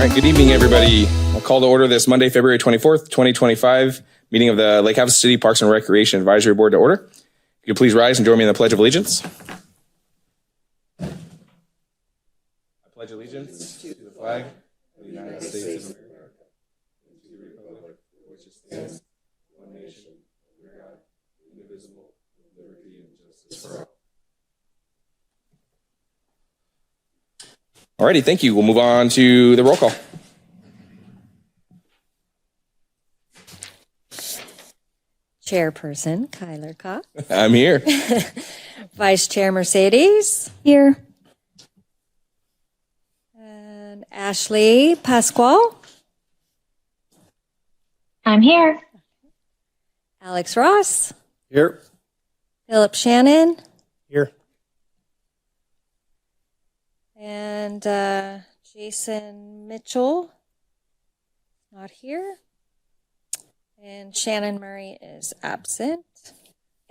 All right, good evening, everybody. I'll call to order this Monday, February 24th, 2025 meeting of the Lake Havasu City Parks and Recreation Advisory Board to order. If you could please rise and join me in the Pledge of Allegiance. I pledge allegiance to the flag of the United States of America and to the republic for which it stands, one nation, under God, indivisible, with liberty and justice for all. All righty, thank you. We'll move on to the roll call. Chairperson Kyler Koch. I'm here. Vice Chair Mercedes. Here. And Ashley Pasquale. I'm here. Alex Ross. Here. Philip Shannon. Here. And Jason Mitchell. Not here. And Shannon Murray is absent.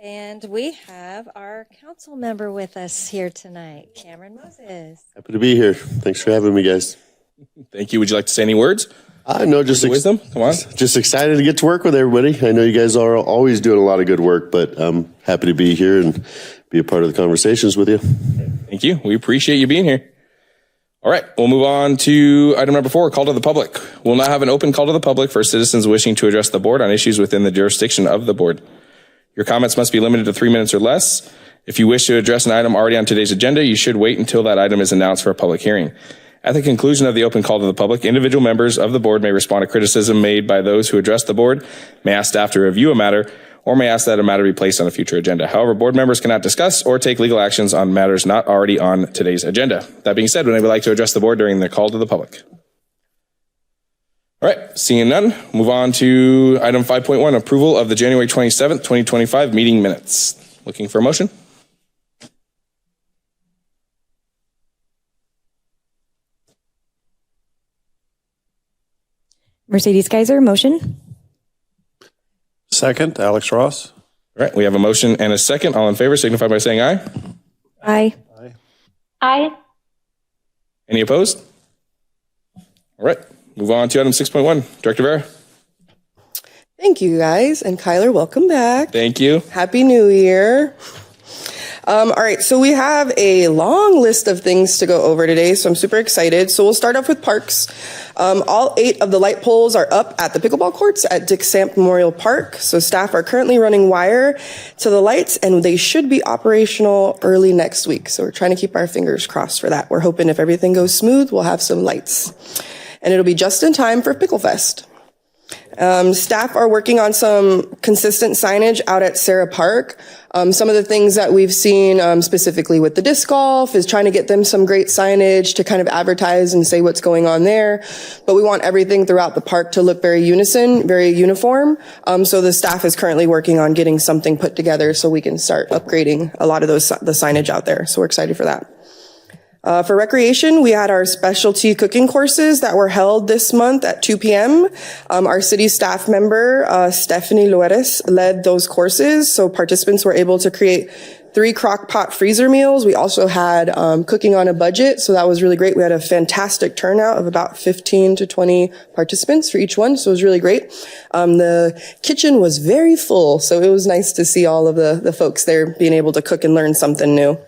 And we have our council member with us here tonight, Cameron Moses. Happy to be here. Thanks for having me, guys. Thank you. Would you like to say any words? I know, just Wisdom? Come on. just excited to get to work with everybody. I know you guys are always doing a lot of good work, but I'm happy to be here and be a part of the conversations with you. Thank you. We appreciate you being here. All right, we'll move on to item number 4, call to the public. We'll now have an open call to the public for citizens wishing to address the board on issues within the jurisdiction of the board. Your comments must be limited to 3 minutes or less. If you wish to address an item already on today's agenda, you should wait until that item is announced for a public hearing. At the conclusion of the open call to the public, individual members of the board may respond to criticism made by those who address the board, may ask staff to review a matter, or may ask that a matter be placed on a future agenda. However, board members cannot discuss or take legal actions on matters not already on today's agenda. That being said, would anybody like to address the board during the call to the public? All right, seeing none, move on to item 5.1, approval of the January 27th, 2025 meeting minutes. Looking for a motion? Mercedes Geyser, motion. Second, Alex Ross. All right, we have a motion and a second. All in favor signify by saying aye. Aye. Aye. Any opposed? All right, move on to item 6.1. Director Vera. Thank you, guys. And Kyler, welcome back. Thank you. Happy New Year. All right, so we have a long list of things to go over today, so I'm super excited. So we'll start off with parks. All 8 of the light poles are up at the pickleball courts at Dick Samp Memorial Park. So staff are currently running wire to the lights, and they should be operational early next week. So we're trying to keep our fingers crossed for that. We're hoping if everything goes smooth, we'll have some lights. And it'll be just in time for Pickle Fest. Staff are working on some consistent signage out at Sarah Park. Some of the things that we've seen specifically with the disc golf is trying to get them some great signage to kind of advertise and say what's going on there. But we want everything throughout the park to look very unison, very uniform. So the staff is currently working on getting something put together so we can start upgrading a lot of the signage out there. So we're excited for that. For recreation, we had our specialty cooking courses that were held this month at 2 p.m. Our city staff member, Stephanie Lueres, led those courses. So participants were able to create 3 crock pot freezer meals. We also had cooking on a budget. So that was really great. We had a fantastic turnout of about 15 to 20 participants for each one. So it was really great. The kitchen was very full. So it was nice to see all of the folks there being able to cook and learn something new.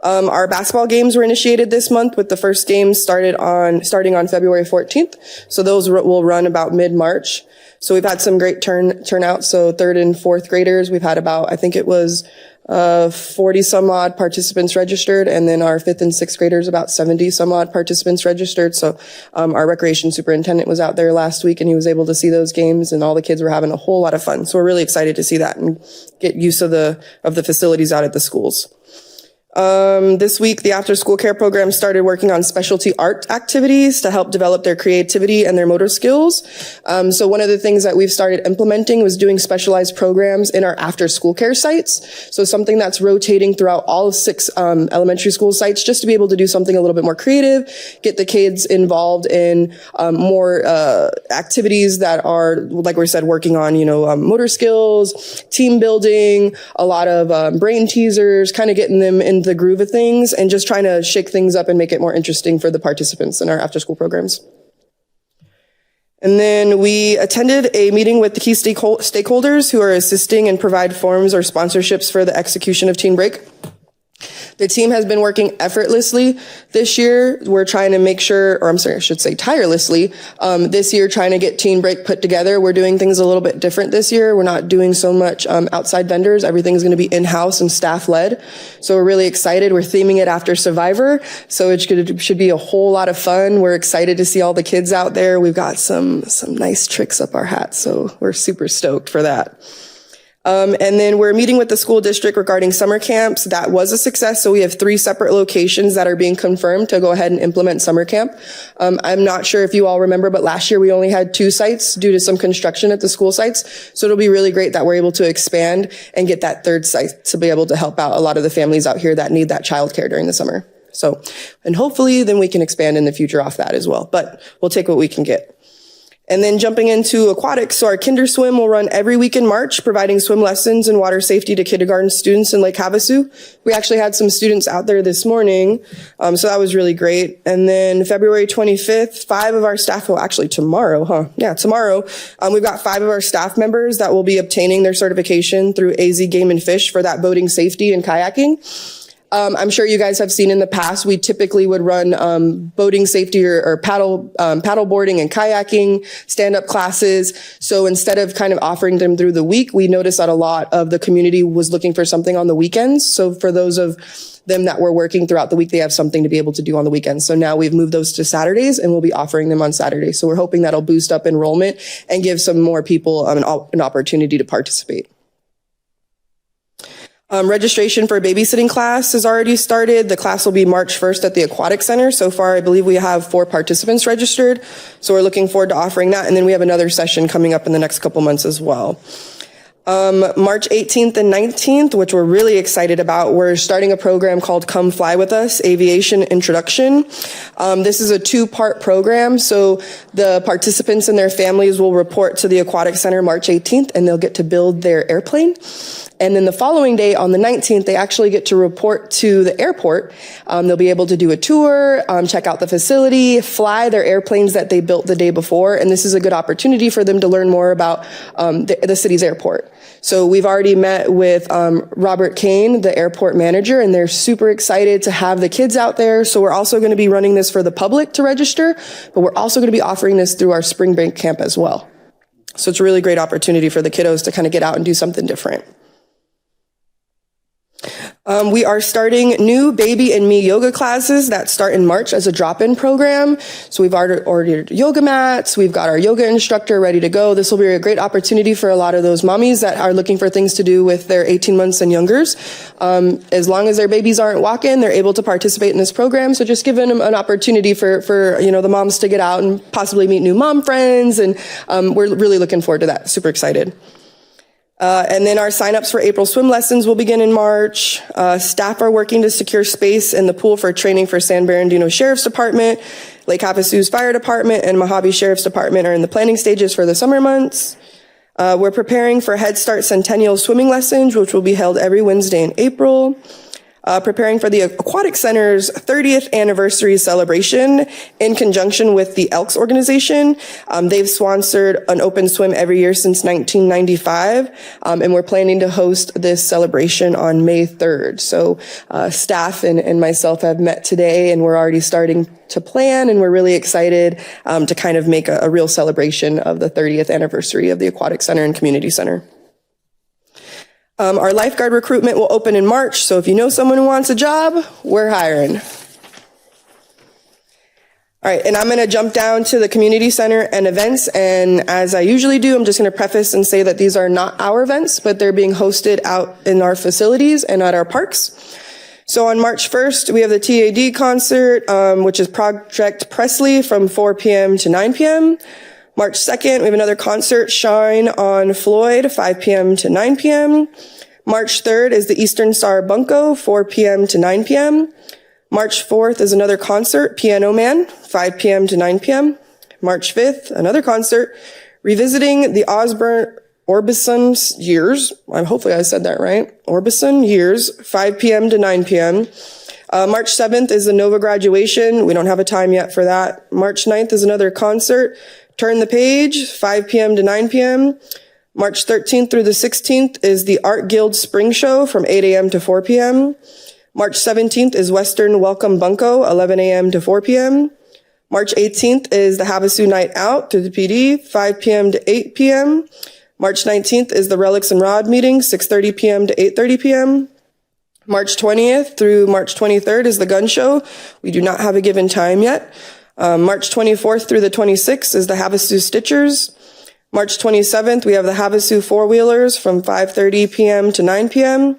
Our basketball games were initiated this month with the first game starting on February 14th. So those will run about mid-March. So we've had some great turnout. So 3rd and 4th graders, we've had about, I think it was 40 some odd participants registered. And then our 5th and 6th graders, about 70 some odd participants registered. So our recreation superintendent was out there last week and he was able to see those games and all the kids were having a whole lot of fun. So we're really excited to see that and get use of the facilities out at the schools. This week, the after school care program started working on specialty art activities to help develop their creativity and their motor skills. So one of the things that we've started implementing was doing specialized programs in our after school care sites. So something that's rotating throughout all 6 elementary school sites just to be able to do something a little bit more creative, get the kids involved in more activities that are, like we said, working on, motor skills, team building, a lot of brain teasers, kind of getting them in the groove of things and just trying to shake things up and make it more interesting for the participants in our after school programs. And then we attended a meeting with the key stakeholders who are assisting and provide forms or sponsorships for the execution of Teen Break. The team has been working effortlessly this year. We're trying to make sure, or I'm sorry, I should say tirelessly, this year trying to get Teen Break put together. We're doing things a little bit different this year. We're not doing so much outside vendors. Everything's going to be in-house and staff-led. So we're really excited. We're theming it after Survivor. So it should be a whole lot of fun. We're excited to see all the kids out there. We've got some nice tricks up our hats. So we're super stoked for that. And then we're meeting with the school district regarding summer camps. That was a success. So we have 3 separate locations that are being confirmed to go ahead and implement summer camp. I'm not sure if you all remember, but last year we only had 2 sites due to some construction at the school sites. So it'll be really great that we're able to expand and get that 3rd site to be able to help out a lot of the families out here that need that childcare during the summer. So, and hopefully then we can expand in the future off that as well, but we'll take what we can get. And then jumping into aquatics, so our Kinder Swim will run every week in March, providing swim lessons and water safety to kindergarten students in Lake Havasu. We actually had some students out there this morning, so that was really great. And then February 25th, 5 of our staff, well, actually tomorrow, tomorrow, we've got 5 of our staff members that will be obtaining their certification through AZ Game and Fish for that boating safety and kayaking. I'm sure you guys have seen in the past, we typically would run boating safety or paddle boarding and kayaking, stand-up classes. So instead of kind of offering them through the week, we noticed that a lot of the community was looking for something on the weekends. So for those of them that were working throughout the week, they have something to be able to do on the weekends. So now we've moved those to Saturdays and we'll be offering them on Saturdays. So we're hoping that'll boost up enrollment and give some more people an opportunity to participate. Registration for a babysitting class has already started. The class will be March 1st at the Aquatic Center. So far, I believe we have 4 participants registered. So we're looking forward to offering that. And then we have another session coming up in the next couple months as well. March 18th and 19th, which we're really excited about, we're starting a program called Come Fly With Us, Aviation Introduction. This is a 2-part program. So the participants and their families will report to the Aquatic Center March 18th, and they'll get to build their airplane. And then the following day, on the 19th, they actually get to report to the airport. They'll be able to do a tour, check out the facility, fly their airplanes that they built the day before. And this is a good opportunity for them to learn more about the city's airport. So we've already met with Robert Kane, the airport manager, and they're super excited to have the kids out there. So we're also going to be running this for the public to register, but we're also going to be offering this through our spring break camp as well. So it's a really great opportunity for the kiddos to kind of get out and do something different. We are starting new Baby and Me yoga classes that start in March as a drop-in program. So we've ordered yoga mats. We've got our yoga instructor ready to go. This will be a great opportunity for a lot of those mommies that are looking for things to do with their 18 months and youngers. As long as their babies aren't walking, they're able to participate in this program. So just giving them an opportunity for the moms to get out and possibly meet new mom friends. And we're really looking forward to that. Super excited. And then our signups for April swim lessons will begin in March. Staff are working to secure space in the pool for training for San Bernardino Sheriff's Department. Lake Havasu's Fire Department and Mojave Sheriff's Department are in the planning stages for the summer months. We're preparing for Head Start Centennial swimming lessons, which will be held every Wednesday in April. Preparing for the Aquatic Center's 30th anniversary celebration in conjunction with the Elks organization. They've sponsored an open swim every year since 1995, and we're planning to host this celebration on May 3rd. So staff and myself have met today, and we're already starting to plan, and we're really excited to kind of make a real celebration of the 30th anniversary of the Aquatic Center and Community Center. Our lifeguard recruitment will open in March, so if you know someone who wants a job, we're hiring. All right, and I'm going to jump down to the community center and events, and as I usually do, I'm just going to preface and say that these are not our events, but they're being hosted out in our facilities and at our parks. So on March 1st, we have the TAD concert, which is Project Presley from 4 p.m. to 9 p.m. March 2nd, we have another concert, Shine on Floyd, 5 p.m. to 9 p.m. March 3rd is the Eastern Star Bunko, 4 p.m. to 9 p.m. March 4th is another concert, Piano Man, 5 p.m. to 9 p.m. March 5th, another concert, Revisiting the Osborne Orbison Years. Hopefully I said that right. Orbison Years, 5 p.m. to 9 p.m. March 7th is the Nova graduation. We don't have a time yet for that. March 9th is another concert, Turn the Page, 5 p.m. to 9 p.m. March 13th through the 16th is the Art Guild Spring Show from 8 a.m. to 4 p.m. March 17th is Western Welcome Bunko, 11 a.m. to 4 p.m. March 18th is the Havasu Night Out through the PD, 5 p.m. to 8 p.m. March 19th is the Relics and Rod meeting, 6:30 p.m. to 8:30 p.m. March 20th through March 23rd is the Gun Show. We do not have a given time yet. March 24th through the 26th is the Havasu Stitchers. March 27th, we have the Havasu Four-Wheelers from 5:30 p.m. to 9 p.m.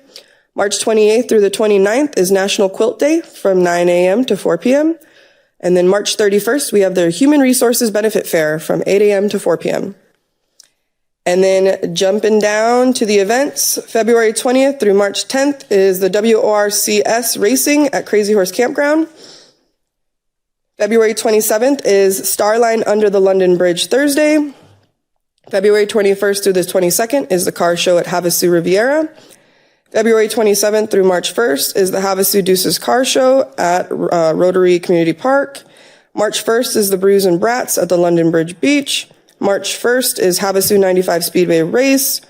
March 28th through the 29th is National Quilt Day from 9 a.m. to 4 p.m. And then March 31st, we have the Human Resources Benefit Fair from 8 a.m. to 4 p.m. And then jumping down to the events, February 20th through March 10th is the WORCS Racing at Crazy Horse Campground. February 27th is Starline Under the London Bridge Thursday. February 21st through the 22nd is the Car Show at Havasu Riviera. February 27th through March 1st is the Havasu Deuces Car Show at Rotary Community Park. March 1st is the Brews and Brats at the London Bridge Beach. March 1st is Havasu 95 Speedway Race.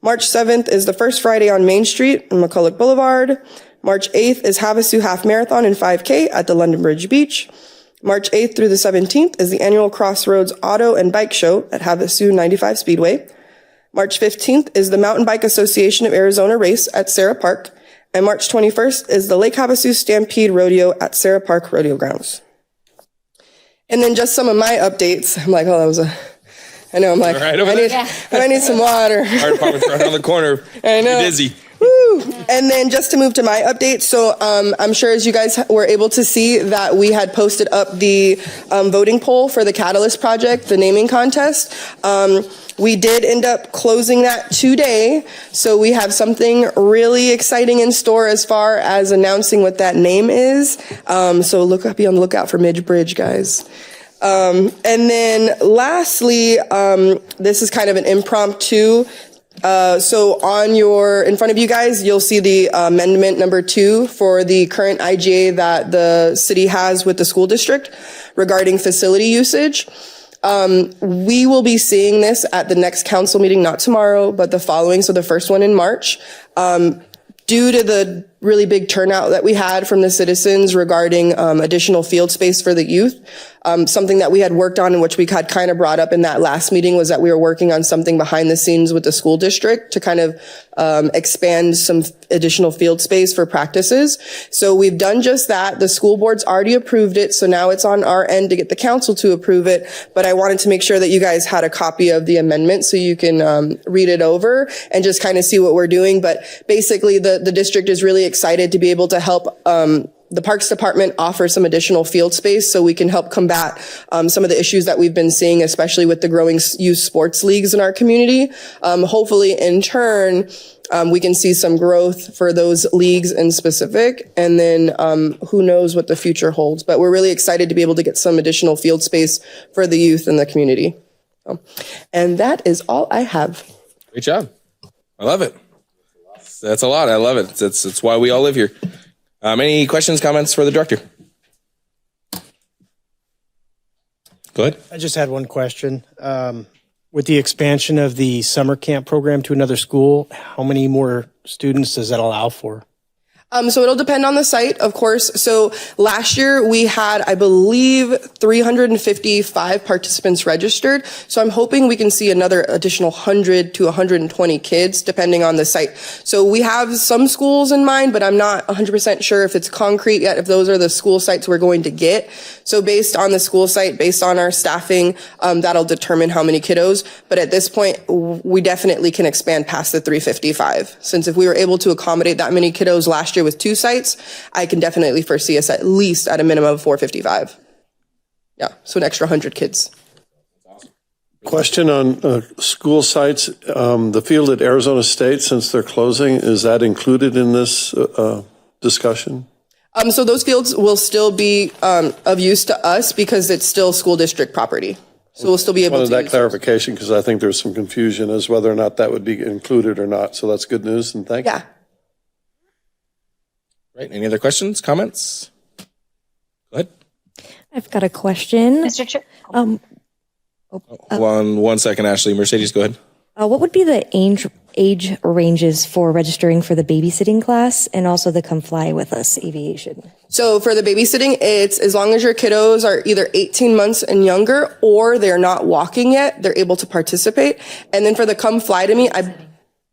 March 7th is the first Friday on Main Street and McCulloch Boulevard. March 8th is Havasu Half Marathon and 5K at the London Bridge Beach. March 8th through the 17th is the annual Crossroads Auto and Bike Show at Havasu 95 Speedway. March 15th is the Mountain Bike Association of Arizona Race at Sarah Park. And March 21st is the Lake Havasu Stampede Rodeo at Sarah Park Rodeo Grounds. And then just some of my updates. I'm like, oh, that was I know, I'm like, Right over there. I need some water. Fire department's right around the corner. I know. Be busy. Woo. And then just to move to my update, so I'm sure as you guys were able to see that we had posted up the voting poll for the Catalyst Project, the naming contest. We did end up closing that today, so we have something really exciting in store as far as announcing what that name is. So be on the lookout for Midge Bridge, guys. And then lastly, this is kind of an impromptu. So in front of you guys, you'll see the amendment number 2 for the current IGA that the city has with the school district regarding facility usage. We will be seeing this at the next council meeting, not tomorrow, but the following, so the first one in March. Due to the really big turnout that we had from the citizens regarding additional field space for the youth, something that we had worked on and which we had kind of brought up in that last meeting was that we were working on something behind the scenes with the school district to kind of expand some additional field space for practices. So we've done just that. The school board's already approved it, so now it's on our end to get the council to approve it. But I wanted to make sure that you guys had a copy of the amendment so you can read it over and just kind of see what we're doing. But basically, the district is really excited to be able to help the Parks Department offer some additional field space so we can help combat some of the issues that we've been seeing, especially with the growing youth sports leagues in our community. Hopefully, in turn, we can see some growth for those leagues in specific, and then who knows what the future holds. But we're really excited to be able to get some additional field space for the youth in the community. And that is all I have. Great job. I love it. That's a lot. I love it. It's why we all live here. Any questions, comments for the director? Go ahead. I just had one question. With the expansion of the summer camp program to another school, how many more students does that allow for? So it'll depend on the site, of course. So last year we had, I believe, 355 participants registered. So I'm hoping we can see another additional 100 to 120 kids, depending on the site. So we have some schools in mind, but I'm not 100% sure if it's concrete yet, if those are the school sites we're going to get. So based on the school site, based on our staffing, that'll determine how many kiddos. But at this point, we definitely can expand past the 355. Since if we were able to accommodate that many kiddos last year with 2 sites, I can definitely foresee us at least at a minimum of 455. Yeah, so an extra 100 kids. Question on school sites. The field at Arizona State, since they're closing, is that included in this discussion? So those fields will still be of use to us because it's still school district property. So we'll still be able to use that clarification because I think there's some confusion as whether or not that would be included or not. So that's good news, and thank you. Yeah. Right. Any other questions, comments? Go ahead. I've got a question. Mr. Chair. One second, Ashley. Mercedes, go ahead. What would be the age ranges for registering for the babysitting class and also the Come Fly With Us aviation? So for the babysitting, it's as long as your kiddos are either 18 months and younger or they're not walking yet, they're able to participate. And then for the Come Fly to Me,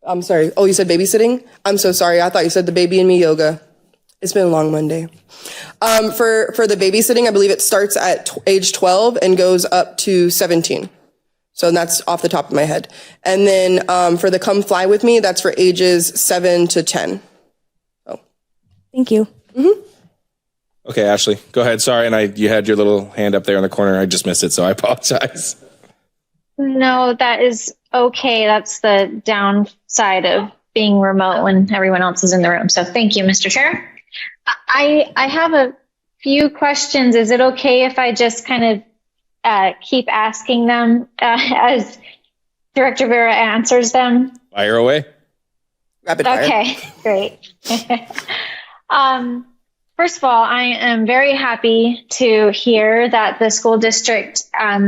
I'm sorry. Oh, you said babysitting? I'm so sorry. I thought you said the Baby and Me yoga. It's been a long Monday. For the babysitting, I believe it starts at age 12 and goes up to 17. So that's off the top of my head. And then for the Come Fly With Me, that's for ages 7 to 10. So. Thank you. Okay, Ashley, go ahead. Sorry, and you had your little hand up there in the corner. I just missed it, so I apologize. No, that is okay. That's the downside of being remote when everyone else is in the room. So thank you, Mr. Chair. I have a few questions. Is it okay if I just kind of keep asking them as Director Vera answers them? Fire away. Rapid fire. Okay, great. First of all, I am very happy to hear that the school district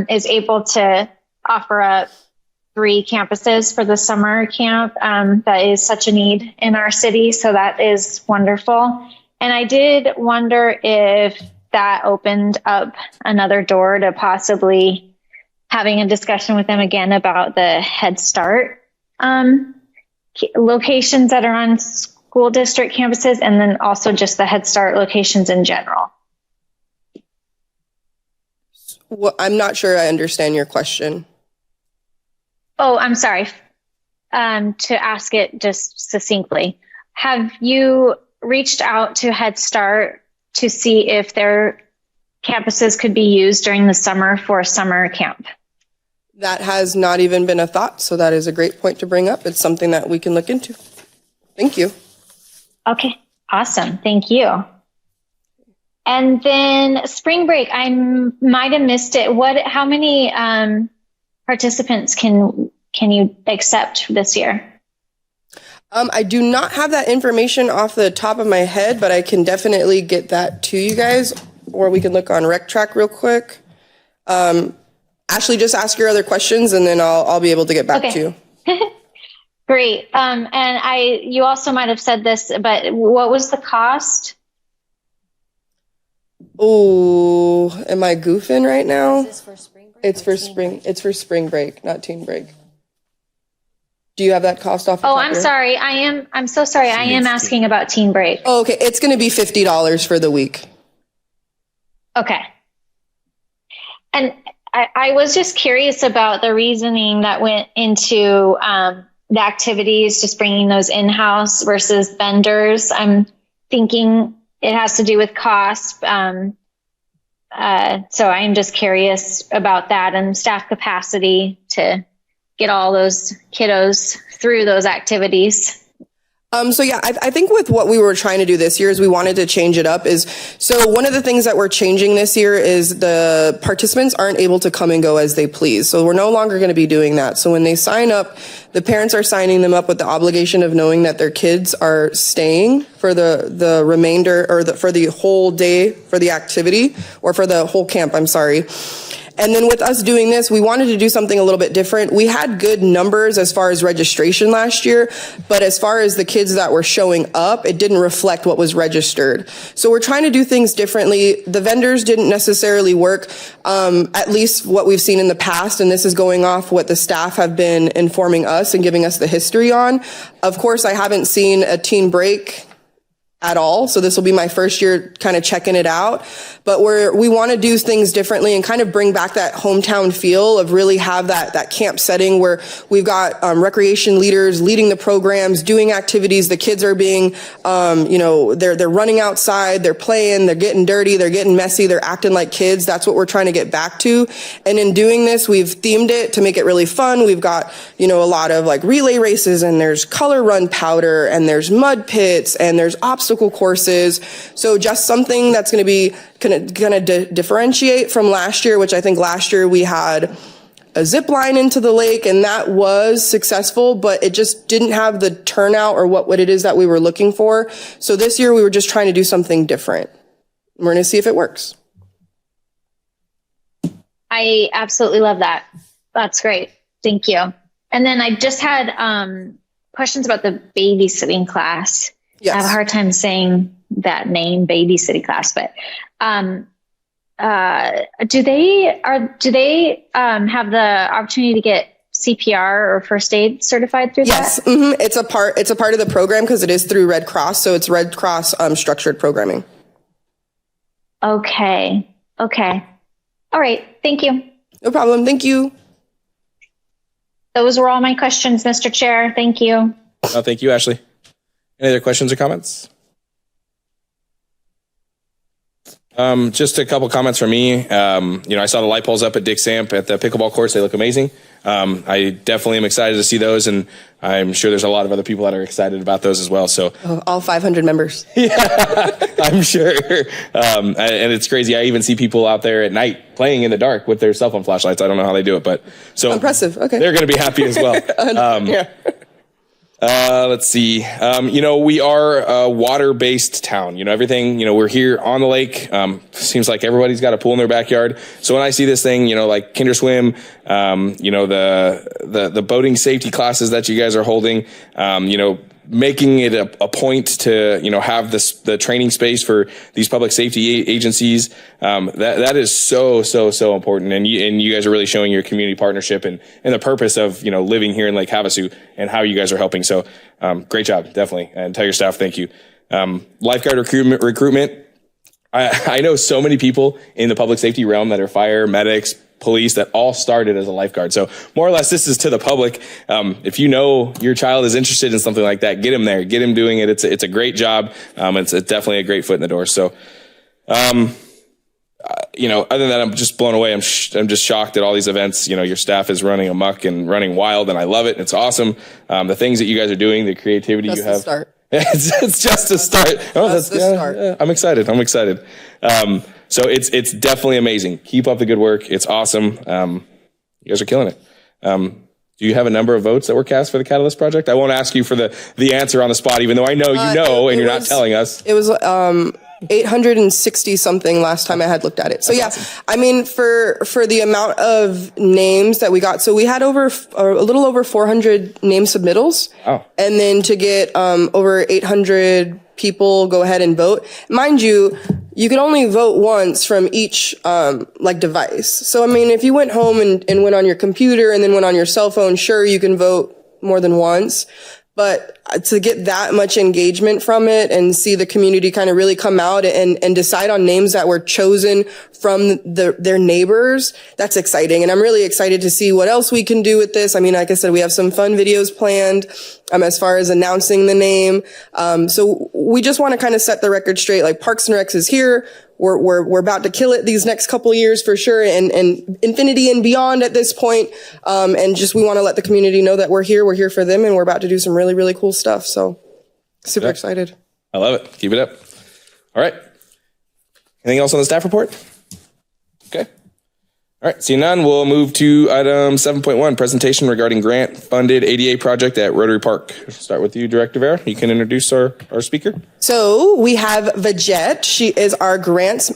is able to offer up 3 campuses for the summer camp. That is such a need in our city, so that is wonderful. And I did wonder if that opened up another door to possibly having a discussion with them again about the Head Start locations that are on school district campuses, and then also just the Head Start locations in general. Well, I'm not sure I understand your question. Oh, I'm sorry. To ask it just succinctly, have you reached out to Head Start to see if their campuses could be used during the summer for summer camp? That has not even been a thought, so that is a great point to bring up. It's something that we can look into. Thank you. Okay, awesome. Thank you. And then spring break, I might have missed it. How many participants can you accept this year? I do not have that information off the top of my head, but I can definitely get that to you guys, or we can look on RecTrack real quick. Ashley, just ask your other questions, and then I'll be able to get back to you. Great. And you also might have said this, but what was the cost? Oh, am I goofing right now? Is this for spring break? It's for spring. It's for spring break, not teen break. Do you have that cost off? Oh, I'm sorry. I'm so sorry. I am asking about teen break. Oh, okay. It's going to be $50 for the week. Okay. And I was just curious about the reasoning that went into the activities, just bringing those in-house versus vendors. I'm thinking it has to do with cost. So I'm just curious about that and staff capacity to get all those kiddos through those activities. So yeah, I think with what we were trying to do this year is we wanted to change it up. So one of the things that we're changing this year is the participants aren't able to come and go as they please. So we're no longer going to be doing that. So when they sign up, the parents are signing them up with the obligation of knowing that their kids are staying for the remainder or for the whole day for the activity or for the whole camp. I'm sorry. And then with us doing this, we wanted to do something a little bit different. We had good numbers as far as registration last year, but as far as the kids that were showing up, it didn't reflect what was registered. So we're trying to do things differently. The vendors didn't necessarily work, at least what we've seen in the past, and this is going off what the staff have been informing us and giving us the history on. Of course, I haven't seen a teen break at all. So this will be my first year kind of checking it out, but we want to do things differently and kind of bring back that hometown feel of really have that camp setting where we've got recreation leaders leading the programs, doing activities. The kids are being, they're running outside, they're playing, they're getting dirty, they're getting messy, they're acting like kids. That's what we're trying to get back to. And in doing this, we've themed it to make it really fun. We've got, a lot of like relay races, and there's color run powder, and there's mud pits, and there's obstacle courses. So just something that's going to be going to differentiate from last year, which I think last year we had a zip line into the lake, and that was successful, but it just didn't have the turnout or what it is that we were looking for. So this year we were just trying to do something different. We're going to see if it works. I absolutely love that. That's great. Thank you. And then I just had questions about the babysitting class. Yes. I have a hard time saying that name, babysitting class, but do they have the opportunity to get CPR or first aid certified through Yes, that? mm-hmm. It's a part of the program because it is through Red Cross, so it's Red Cross structured programming. Okay. All right. Thank you. No problem. Thank you. Those were all my questions, Mr. Chair. Thank you. Oh, thank you, Ashley. Any other questions or comments? Just a couple comments from me. I saw the light poles up at Dick Samp at the pickleball courts. They look amazing. I definitely am excited to see those, and I'm sure there's a lot of other people that are excited about those as well. So All 500 members. I'm sure. And it's crazy. I even see people out there at night playing in the dark with their cell phone flashlights. I don't know how they do it, but so Impressive. Okay. they're going to be happy as well. Yeah. Let's see. We are a water-based town. Everything, we're here on the lake. Seems like everybody's got a pool in their backyard. So when I see this thing, like KinderSwim, the boating safety classes that you guys are holding, making it a point to, have the training space for these public safety agencies. That is so important. And you guys are really showing your community partnership and the purpose of, living here in Lake Havasu and how you guys are helping. So, great job, definitely. And tell your staff, thank you. Lifeguard recruitment. I know so many people in the public safety realm that are fire, medics, police that all started as a lifeguard. So more or less, this is to the public. If you know your child is interested in something like that, get him there, get him doing it. It's a great job. It's definitely a great foot in the door. So, other than that, I'm just blown away. I'm just shocked at all these events. Your staff is running amok and running wild, and I love it. It's awesome. The things that you guys are doing, the creativity you have. Start. It's just a start. Oh, that's the start. Yeah, I'm excited. So it's definitely amazing. Keep up the good work. It's awesome. You guys are killing it. Do you have a number of votes that were cast for the Catalyst project? I won't ask you for the answer on the spot, even though I know and you're not telling us. It was 860 something last time I had looked at it. So That's awesome. I mean, for the amount of names that we got, so we had a little over 400 name submittals. Wow. And then to get over 800 people go ahead and vote. Mind you, you can only vote once from each device. So I mean, if you went home and went on your computer and then went on your cell phone, sure, you can vote more than once. But to get that much engagement from it and see the community kind of really come out and decide on names that were chosen from their neighbors, that's exciting. And I'm really excited to see what else we can do with this. I mean, like I said, we have some fun videos planned as far as announcing the name. So we just want to kind of set the record straight. Like Parks and Recs is here. We're about to kill it these next couple of years for sure, and infinity and beyond at this point. And just we want to let the community know that we're here for them, and we're about to do some really, really cool stuff. So super excited. I love it. Keep it up. All right. Anything else on the staff report? Okay. All right. Seeing none, we'll move to item 7.1, presentation regarding grant-funded ADA project at Rotary Park. Start with you, Director Vera. You can introduce our speaker. So we have Vijette. She is our grants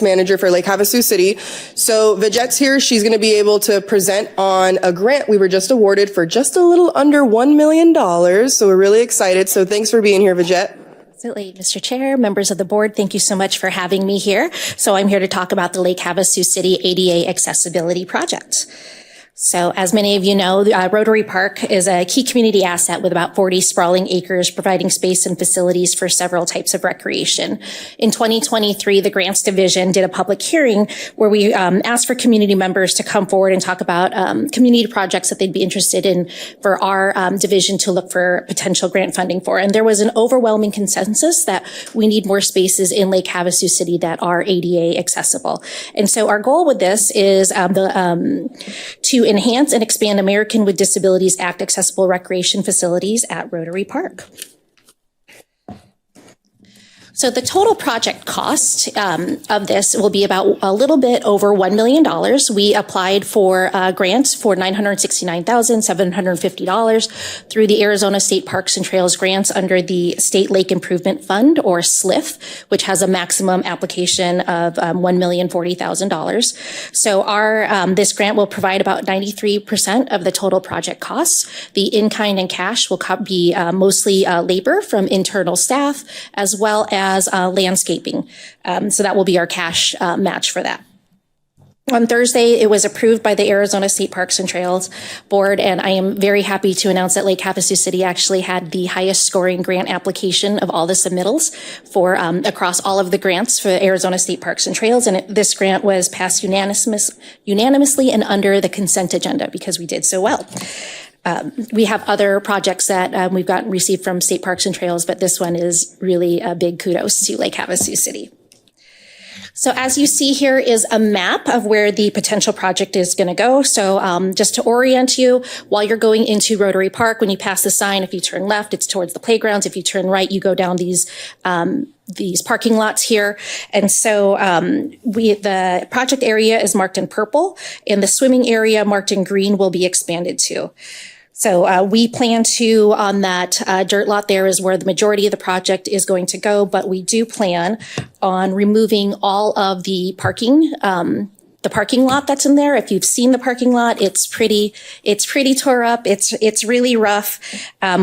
manager for Lake Havasu City. So Vijette's here. She's going to be able to present on a grant we were just awarded for just a little under $1 million. So we're really excited. So thanks for being here, Vijette. Absolutely. Mr. Chair, members of the board, thank you so much for having me here. So I'm here to talk about the Lake Havasu City ADA Accessibility Project. So as many of you know, Rotary Park is a key community asset with about 40 sprawling acres, providing space and facilities for several types of recreation. In 2023, the Grants Division did a public hearing where we asked for community members to come forward and talk about community projects that they'd be interested in for our division to look for potential grant funding for. And there was an overwhelming consensus that we need more spaces in Lake Havasu City that are ADA accessible. And so our goal with this is to enhance and expand American with Disabilities Act accessible recreation facilities at Rotary Park. So the total project cost of this will be about a little bit over $1 million. We applied for grants for $969,750 through the Arizona State Parks and Trails grants under the State Lake Improvement Fund, or SLIF, which has a maximum application of $1,040,000. So this grant will provide about 93% of the total project costs. The in-kind and cash will be mostly labor from internal staff, as well as landscaping. So that will be our cash match for that. On Thursday, it was approved by the Arizona State Parks and Trails Board, and I am very happy to announce that Lake Havasu City actually had the highest scoring grant application of all the submittals for across all of the grants for Arizona State Parks and Trails, and this grant was passed unanimously and under the consent agenda because we did so well. We have other projects that we've received from State Parks and Trails, but this one is really a big kudos to Lake Havasu City. So as you see here is a map of where the potential project is going to go. So just to orient you, while you're going into Rotary Park, when you pass the sign, if you turn left, it's towards the playgrounds. If you turn right, you go down these parking lots here. And so the project area is marked in purple, and the swimming area marked in green will be expanded to. So we plan to, on that dirt lot there is where the majority of the project is going to go, but we do plan on removing all of the parking lot that's in there. If you've seen the parking lot, it's pretty tore up. It's really rough.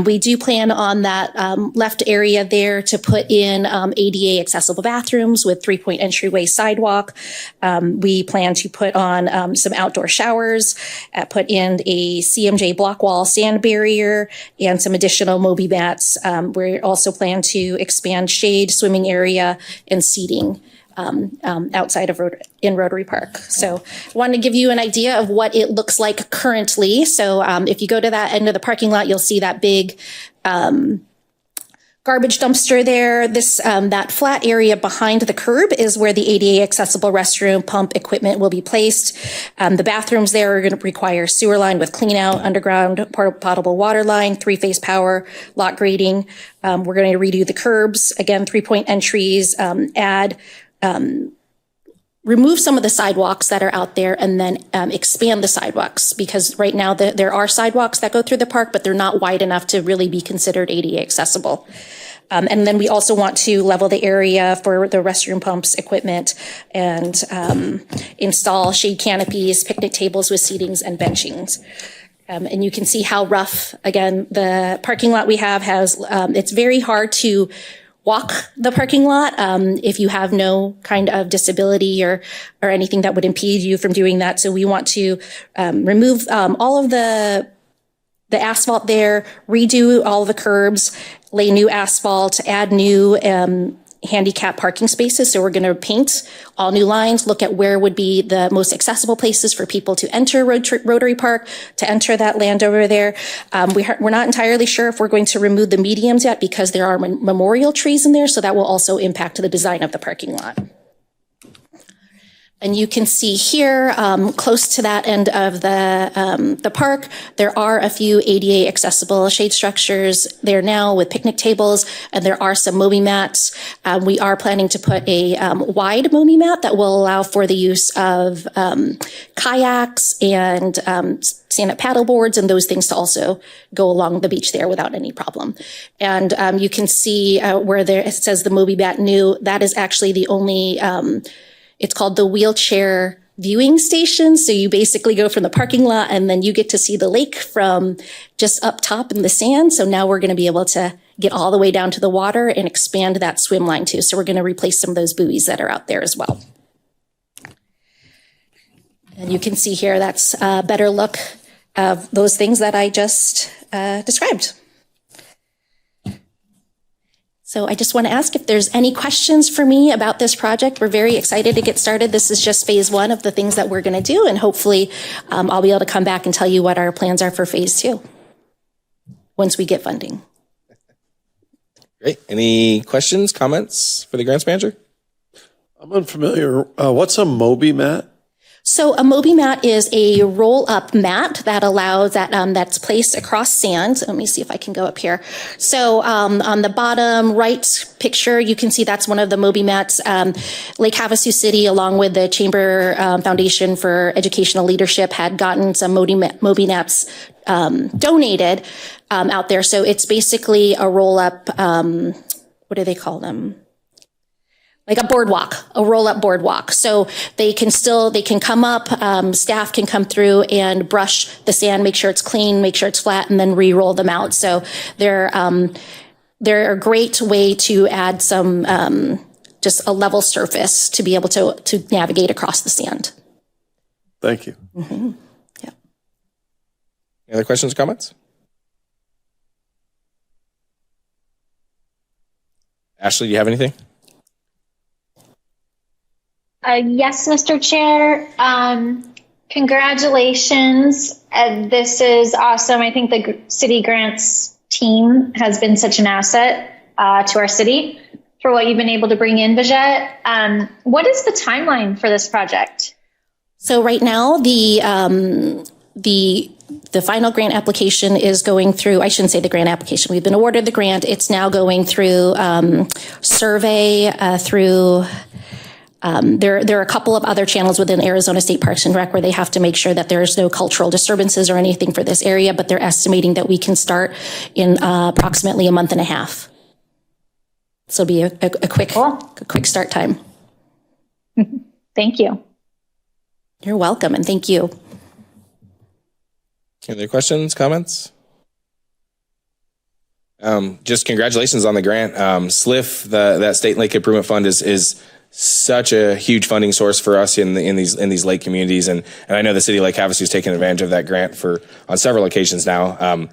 We do plan on that left area there to put in ADA accessible bathrooms with 3-point entryway sidewalk. We plan to put on some outdoor showers, put in a CMJ block wall sand barrier, and some additional Moby mats. We also plan to expand shade, swimming area, and seating outside of in Rotary Park. So I wanted to give you an idea of what it looks like currently. So if you go to that end of the parking lot, you'll see that big garbage dumpster there. That flat area behind the curb is where the ADA accessible restroom pump equipment will be placed. The bathrooms there are going to require sewer line with clean out, underground potable water line, 3-phase power, lot grading. We're going to redo the curbs, again, 3-point entries, remove some of the sidewalks that are out there, and then expand the sidewalks, because right now there are sidewalks that go through the park, but they're not wide enough to really be considered ADA accessible. And then we also want to level the area for the restroom pumps equipment and install shade canopies, picnic tables with seatings and benchings. And you can see how rough, again, the parking lot we have has, it's very hard to walk the parking lot if you have no kind of disability or anything that would impede you from doing that. So we want to remove all of the asphalt there, redo all the curbs, lay new asphalt, add new handicap parking spaces. So we're going to paint all new lines, look at where would be the most accessible places for people to enter Rotary Park, to enter that land over there. We're not entirely sure if we're going to remove the mediums yet, because there are memorial trees in there. So that will also impact the design of the parking lot. And you can see here, close to that end of the park, there are a few ADA accessible shade structures there now with picnic tables, and there are some Moby mats. We are planning to put a wide Moby mat that will allow for the use of kayaks and stand-up paddle boards and those things to also go along the beach there without any problem. And you can see where it says the Moby mat new, that is actually the only it's called the wheelchair viewing station. So you basically go from the parking lot and then you get to see the lake from just up top in the sand. So now we're going to be able to get all the way down to the water and expand that swim line too. So we're going to replace some of those buoys that are out there as well. And you can see here, that's a better look of those things that I just described. So I just want to ask if there's any questions for me about this project. We're very excited to get started. This is just phase 1 of the things that we're going to do. And hopefully I'll be able to come back and tell you what our plans are for phase 2 once we get funding. Great. Any questions, comments for the grants manager? I'm unfamiliar. What's a Moby mat? So a Moby mat is a roll-up mat that allows that's placed across sand. Let me see if I can go up here. So on the bottom right picture, you can see that's one of the Moby mats. Lake Havasu City, along with the Chamber Foundation for Educational Leadership, had gotten some Moby mats donated out there. So it's basically a roll-up. What do they call them? Like a boardwalk, a roll-up boardwalk. So they can come up, staff can come through and brush the sand, make sure it's clean, make sure it's flat, and then re-roll them out. So they're a great way to add some, just a level surface to be able to navigate across the sand. Thank you. Mm-hmm. Yeah. Any other questions or comments? Ashley, do you have anything? Yes, Mr. Chair. Congratulations. This is awesome. I think the city grants team has been such an asset to our city for what you've been able to bring in, Bajette. What is the timeline for this project? So right now, the final grant application is going through, I shouldn't say the grant application. We've been awarded the grant. It's now going through survey through... There are a couple of other channels within Arizona State Parks and Rec where they have to make sure that there's no cultural disturbances or anything for this area, but they're estimating that we can start in approximately a month and a half. So it'll be a quick start time. Thank you. You're welcome, and thank you. Any other questions, comments? Just congratulations on the grant. SLIF, that State Lake Improvement Fund, is such a huge funding source for us in these lake communities, and I know the city of Lake Havasu is taking advantage of that grant on several occasions now.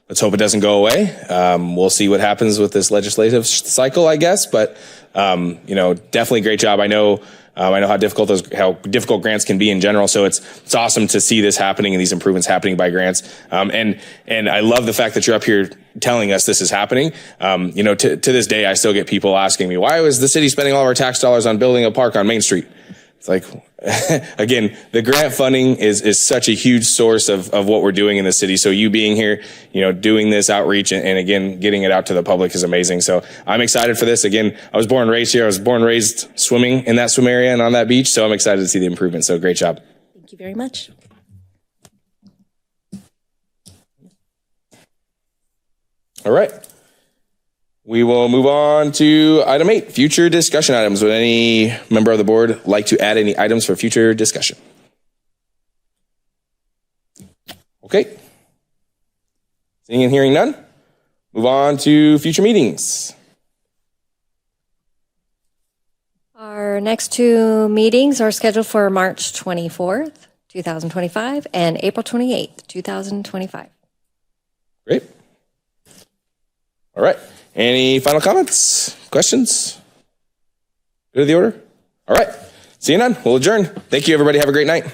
Let's hope it doesn't go away. We'll see what happens with this legislative cycle, I guess, but definitely great job. I know how difficult grants can be in general. So it's awesome to see this happening and these improvements happening by grants. And I love the fact that you're up here telling us this is happening. To this day, I still get people asking me, why was the city spending all of our tax dollars on building a park on Main Street? It's like, again, the grant funding is such a huge source of what we're doing in the city. So you being here, doing this outreach and again, getting it out to the public is amazing. So I'm excited for this. Again, I was born and raised here. I was born and raised swimming in that swim area and on that beach. So I'm excited to see the improvement. So great job. Thank you very much. All right. We will move on to item 8, future discussion items. Would any member of the board like to add any items for future discussion? Okay. Seeing and hearing none, move on to future meetings. Our next 2 meetings are scheduled for March 24th, 2025 and April 28th, 2025. Great. All right. Any final comments, questions? Good to the order? All right. See you none. We'll adjourn. Thank you, everybody. Have a great night.